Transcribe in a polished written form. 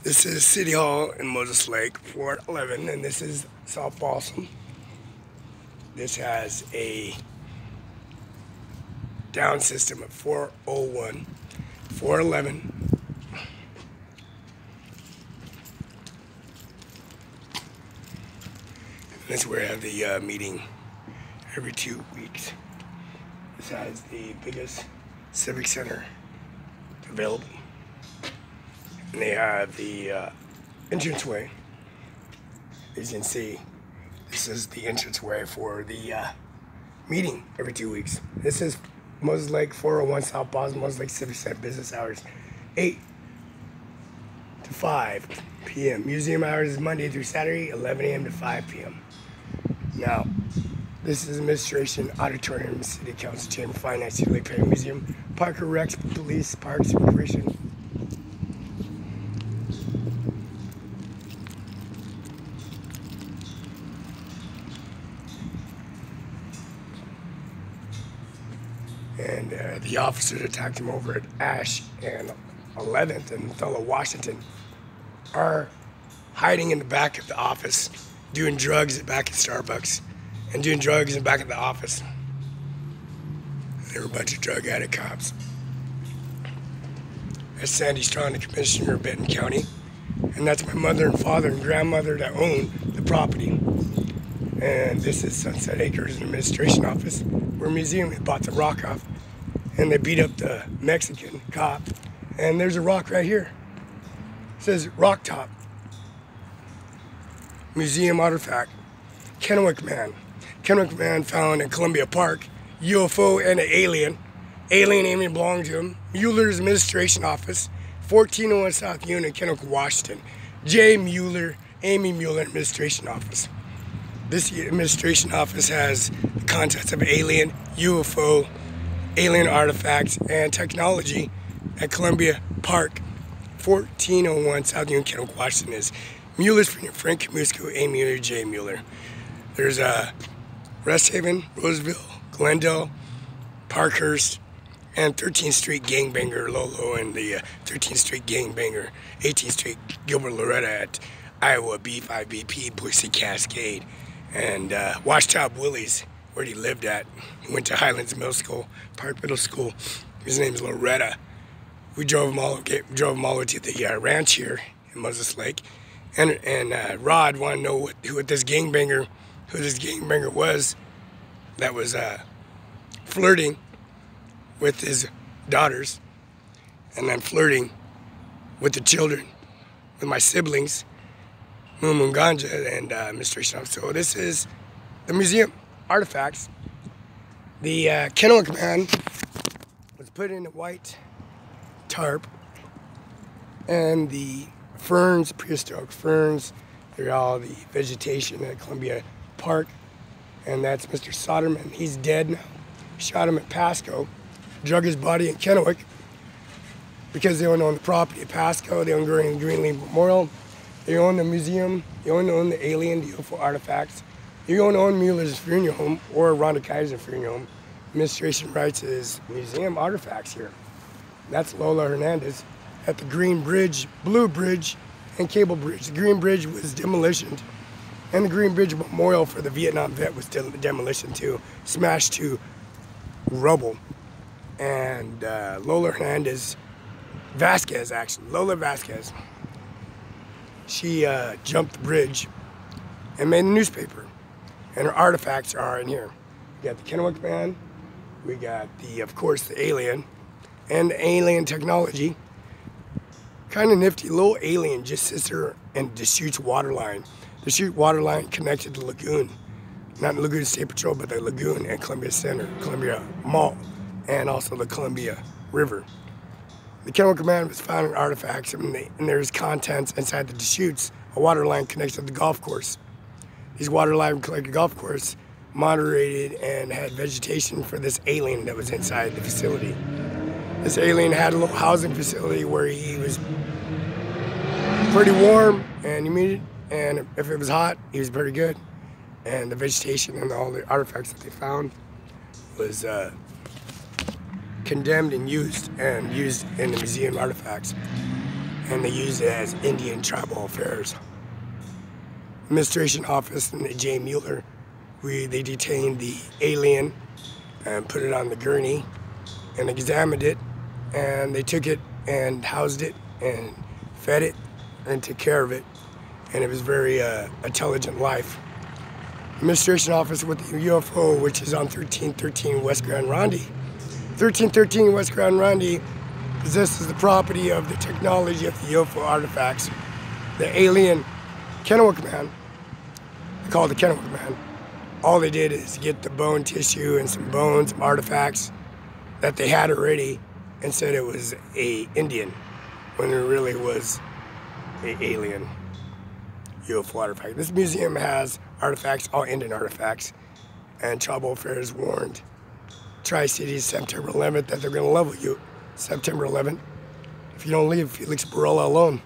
This is City Hall in Moses Lake, Floor 11, and this is South Balsam. This has a down system at 401, 411. This is where I have the meeting every 2 weeks. This has the biggest civic center available. And they have the entranceway. As you can see, this is the entranceway for the meeting every 2 weeks. This is Moses Lake, 401 South Balsam, Moses Lake Civic Center, business hours, 8 to 5 p.m. Museum hours is Monday through Saturday, 11 a.m. to 5 p.m. Now, this is Administration Auditorium, City Council Chamber, Finance, City Lake Perry Museum, Parker Rex, Police, Parks, Recreation. And the officers attacked him over at Ash and 11th and fellow Washington are hiding in the back of the office, doing drugs back at Starbucks and doing drugs in the back of the office. They were a bunch of drug addict cops. That's Sandy Strong, the commissioner of Benton County, and that's my mother and father and grandmother that own the property. And this is Sunset Acres Administration Office, where a museum had bought the rock off, and they beat up the Mexican cop. And there's a rock right here. It says Rock Top. Museum artifact. Kennewick Man. Kennewick Man found in Columbia Park, UFO and an alien. Alien aiming belonged to him. Mueller's Administration Office, 1401 South Union, Kennewick, Washington. J. Mueller, Amy Mueller Administration Office. This administration office has the contents of alien, UFO, alien artifacts, and technology at Columbia Park, 1401 South Union, Kennewick, Washington. Is Mueller's Frank Kamusko, A. Mueller, J. Mueller. There's Rest Haven, Roseville, Glendale, Parkhurst, and 13th Street Gangbanger Lolo, and the 13th Street Gangbanger, 18th Street Gilbert Loretta at Iowa B5BP, Boise Cascade. And Washtop Willie's, where he lived at. He went to Highlands Middle School, Park Middle School. His name is Loretta. We drove him all to the ranch here in Moses Lake. And Rod wanted to know who this gangbanger was that was flirting with his daughters, and then flirting with the children, with my siblings, Mumu Ganja and Administration Office. So this is the museum artifacts. The Kennewick Man was put in a white tarp, and the ferns, prehistoric ferns, they're all the vegetation at Columbia Park. And that's Mr. Soderman. He's dead now. Shot him at Pasco, drug his body in Kennewick because they don't own the property at Pasco. They own Greenleaf Memorial. They own the museum. They own the alien, the UFO artifacts. You own Mueller's funeral home or Rhonda Kaiser funeral home. Administration rights is museum artifacts here. That's Lola Hernandez at the Green Bridge, Blue Bridge, and Cable Bridge. The Green Bridge was demolitioned, and the Green Bridge Memorial for the Vietnam vet was demolition too, smashed to rubble. And Lola Hernandez, Lola Vasquez, she jumped the bridge and made a newspaper, and her artifacts are in here. We got the Kennewick Man, we got of course the alien, and the alien technology. Kind of nifty little alien just sits there and Deschutes water line. The Deschutes water line connected to the lagoon, not Lagoon State Patrol, but the lagoon at Columbia Center, Columbia Mall, and also the Columbia River. The Kennewick Man was found in artifacts, and there's contents inside the Deschutes. A water line connects to the golf course. These water line connected golf course moderated and had vegetation for this alien that was inside the facility. This alien had a little housing facility where he was pretty warm and humid, and if it was hot, he was pretty good. And the vegetation and all the artifacts that they found was condemned and used in the museum artifacts. and they used it as Indian tribal affairs. Administration office and J. Mueller, they detained the alien and put it on the gurney and examined it, and they took it and housed it and fed it and took care of it, and it was very intelligent life. Administration office with the UFO, which is on 1313 West Grand Ronde. 1313 West Grand Ronde possesses the property of the technology of the UFO artifacts. The alien Kennewick Man, they call it the Kennewick Man. All they did is get the bone tissue and some bones, some artifacts that they had already, and said it was a Indian, when it really was an alien UFO artifact. This museum has artifacts, all Indian artifacts, and Tribal Affairs warned Tri-Cities September 11th that they're going to level you. September 11th, if you don't leave Felix Barella alone.